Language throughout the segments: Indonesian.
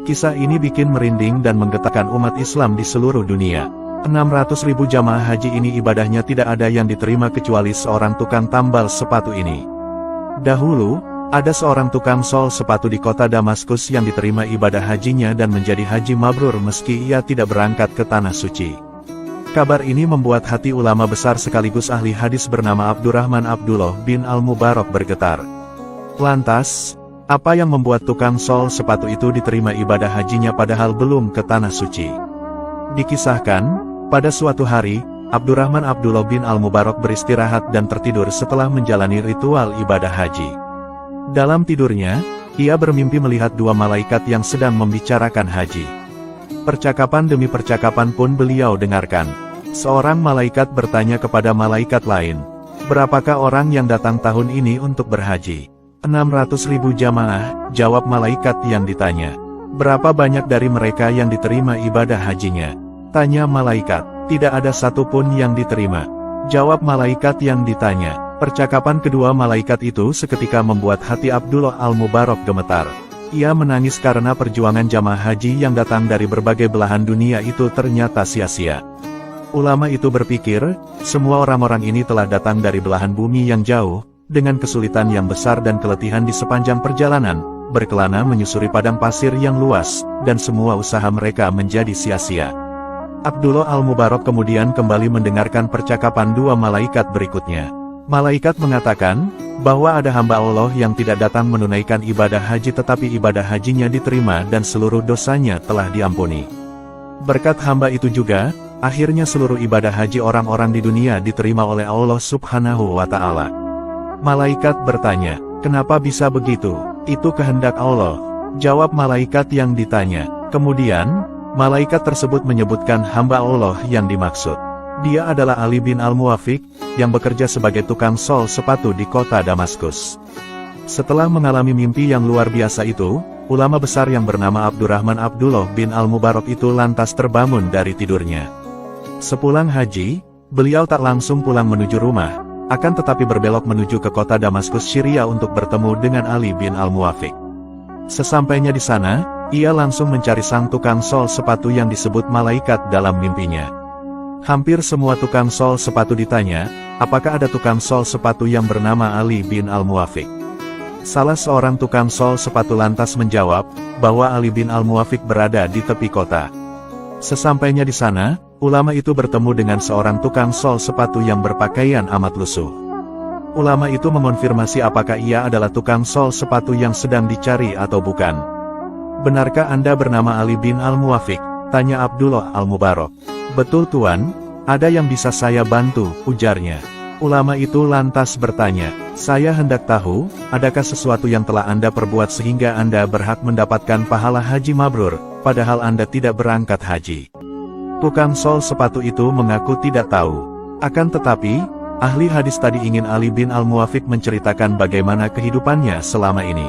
Kisah ini bikin merinding dan menggetarkan umat Islam di seluruh dunia. 600.000 jamaah haji ini ibadahnya tidak ada yang diterima kecuali seorang tukang tambal sepatu ini. Dahulu, ada seorang tukang sol sepatu di kota Damaskus yang diterima ibadah hajinya dan menjadi haji mabrur meski ia tidak berangkat ke Tanah Suci. Kabar ini membuat hati ulama besar sekaligus ahli hadis bernama Abdurrahman Abdullah bin Al-Mubarak bergetar. Lantas, apa yang membuat tukang sol sepatu itu diterima ibadah hajinya padahal belum ke Tanah Suci? Dikisahkan, pada suatu hari, Abdurrahman Abdullah bin Al-Mubarak beristirahat dan tertidur setelah menjalani ritual ibadah haji. Dalam tidurnya, ia bermimpi melihat dua malaikat yang sedang membicarakan haji. Percakapan demi percakapan pun beliau dengarkan. Seorang malaikat bertanya kepada malaikat lain, "Berapakah orang yang datang tahun ini untuk berhaji?" 600.000 jamaah, jawab malaikat yang ditanya. "Berapa banyak dari mereka yang diterima ibadah hajinya?" Tanya malaikat. "Tidak ada satupun yang diterima," jawab malaikat yang ditanya. Percakapan kedua malaikat itu seketika membuat hati Abdullah Al-Mubarak gemetar. Ia menangis karena perjuangan jamaah haji yang datang dari berbagai belahan dunia itu ternyata sia-sia. Ulama itu berpikir, semua orang-orang ini telah datang dari belahan bumi yang jauh, dengan kesulitan yang besar dan keletihan di sepanjang perjalanan, berkelana menyusuri padang pasir yang luas, dan semua usaha mereka menjadi sia-sia. Abdullah Al-Mubarak kemudian kembali mendengarkan percakapan dua malaikat berikutnya. Malaikat mengatakan, bahwa ada hamba Allah yang tidak datang menunaikan ibadah haji tetapi ibadah hajinya diterima dan seluruh dosanya telah diampuni. Berkat hamba itu juga, akhirnya seluruh ibadah haji orang-orang di dunia diterima oleh Allah Subhanahu wa Ta'ala. Malaikat bertanya, "Kenapa bisa begitu?" "Itu kehendak Allah," jawab malaikat yang ditanya. Kemudian, malaikat tersebut menyebutkan hamba Allah yang dimaksud. Dia adalah Ali bin Al-Muwafiq, yang bekerja sebagai tukang sol sepatu di kota Damaskus. Setelah mengalami mimpi yang luar biasa itu, ulama besar yang bernama Abdurrahman Abdullah bin Al-Mubarak itu lantas terbangun dari tidurnya. Sepulang haji, beliau tak langsung pulang menuju rumah, akan tetapi berbelok menuju ke kota Damaskus Syria untuk bertemu dengan Ali bin Al-Muwafiq. Sesampainya di sana, ia langsung mencari sang tukang sol sepatu yang disebut malaikat dalam mimpinya. Hampir semua tukang sol sepatu ditanya, apakah ada tukang sol sepatu yang bernama Ali bin Al-Muwafiq. Salah seorang tukang sol sepatu lantas menjawab, bahwa Ali bin Al-Muwafiq berada di tepi kota. Sesampainya di sana, ulama itu bertemu dengan seorang tukang sol sepatu yang berpakaian amat lusuh. Ulama itu mengonfirmasi apakah ia adalah tukang sol sepatu yang sedang dicari atau bukan. "Benarkah Anda bernama Ali bin Al-Muwafiq?" tanya Abdullah Al-Mubarak. "Betul Tuan, ada yang bisa saya bantu," ujarnya. Ulama itu lantas bertanya, "Saya hendak tahu, adakah sesuatu yang telah Anda perbuat sehingga Anda berhak mendapatkan pahala haji mabrur, padahal Anda tidak berangkat haji?" Tukang sol sepatu itu mengaku tidak tahu. Akan tetapi, ahli hadis tadi ingin Ali bin Al-Muwafiq menceritakan bagaimana kehidupannya selama ini.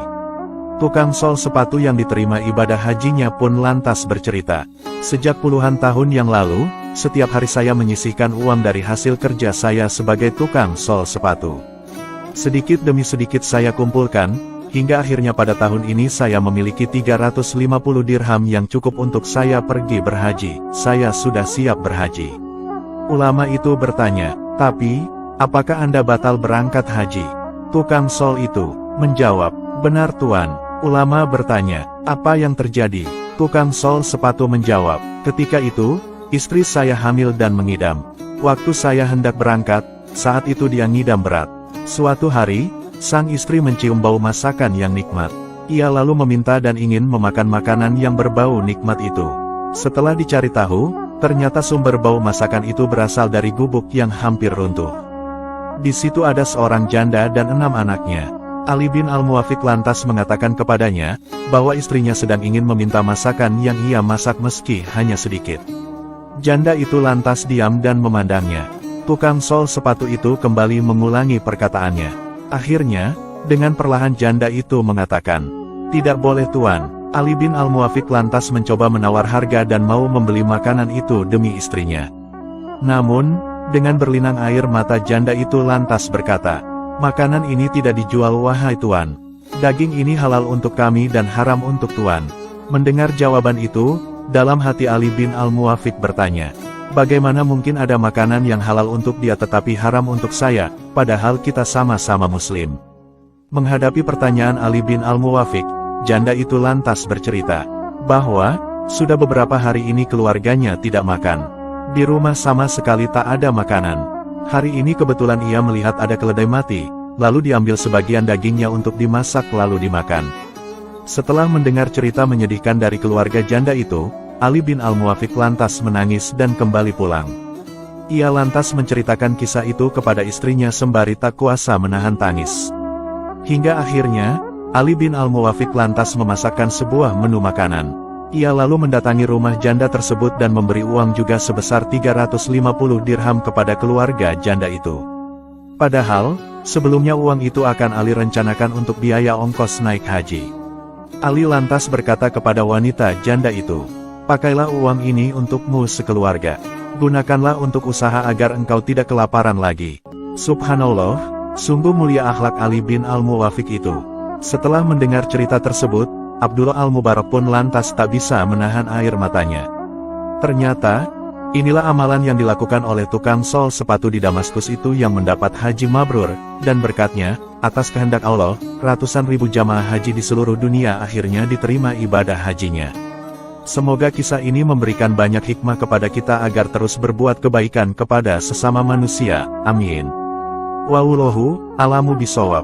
Tukang sol sepatu yang diterima ibadah hajinya pun lantas bercerita, "Sejak puluhan tahun yang lalu, setiap hari saya menyisihkan uang dari hasil kerja saya sebagai tukang sol sepatu. Sedikit demi sedikit saya kumpulkan, hingga akhirnya pada tahun ini saya memiliki 350 dirham yang cukup untuk saya pergi berhaji. Saya sudah siap berhaji." Ulama itu bertanya, "Tapi, apakah Anda batal berangkat haji?" Tukang sol itu menjawab, "Benar Tuan." Ulama bertanya, "Apa yang terjadi?" Tukang sol sepatu menjawab, "Ketika itu, istri saya hamil dan mengidam. Waktu saya hendak berangkat, saat itu dia ngidam berat. Suatu hari, sang istri mencium bau masakan yang nikmat. Ia lalu meminta dan ingin memakan makanan yang berbau nikmat itu. Setelah dicari tahu, ternyata sumber bau masakan itu berasal dari gubuk yang hampir runtuh. Di situ ada seorang janda dan 6 anaknya. Ali bin Al-Muwafiq lantas mengatakan kepadanya, bahwa istrinya sedang ingin meminta masakan yang ia masak meski hanya sedikit. Janda itu lantas diam dan memandangnya. Tukang sol sepatu itu kembali mengulangi perkataannya. Akhirnya, dengan perlahan janda itu mengatakan, "Tidak boleh Tuan." Ali bin Al-Muwafiq lantas mencoba menawar harga dan mau membeli makanan itu demi istrinya. Namun, dengan berlinang air mata janda itu lantas berkata, "Makanan ini tidak dijual wahai Tuan. Daging ini halal untuk kami dan haram untuk Tuan." Mendengar jawaban itu, dalam hati Ali bin Al-Muwafiq bertanya, bagaimana mungkin ada makanan yang halal untuk dia tetapi haram untuk saya, padahal kita sama-sama muslim? Menghadapi pertanyaan Ali bin Al-Muwafiq, janda itu lantas bercerita, bahwa, sudah beberapa hari ini keluarganya tidak makan. Di rumah sama sekali tak ada makanan. Hari ini kebetulan ia melihat ada keledai mati, lalu diambil sebagian dagingnya untuk dimasak lalu dimakan. Setelah mendengar cerita menyedihkan dari keluarga janda itu, Ali bin Al-Muwafiq lantas menangis dan kembali pulang. Ia lantas menceritakan kisah itu kepada istrinya sembari tak kuasa menahan tangis. Hingga akhirnya, Ali bin Al-Muwafiq lantas memasakkan sebuah menu makanan. Ia lalu mendatangi rumah janda tersebut dan memberi uang juga sebesar 350 dirham kepada keluarga janda itu. Padahal, sebelumnya uang itu akan Ali rencanakan untuk biaya ongkos naik haji. Ali lantas berkata kepada wanita janda itu, pakailah uang ini untukmu sekeluarga. Gunakanlah untuk usaha agar engkau tidak kelaparan lagi. Subhanallah, sungguh mulia akhlak Ali bin Al-Muwafiq itu. Setelah mendengar cerita tersebut, Abdullah Al-Mubarak pun lantas tak bisa menahan air matanya. Ternyata, inilah amalan yang dilakukan oleh tukang sol sepatu di Damaskus itu yang mendapat haji mabrur, dan berkatnya, atas kehendak Allah, ratusan ribu jamaah haji di seluruh dunia akhirnya diterima ibadah hajinya. Semoga kisah ini memberikan banyak hikmah kepada kita agar terus berbuat kebaikan kepada sesama manusia. Amin. Wallahu a'lamu bishawab.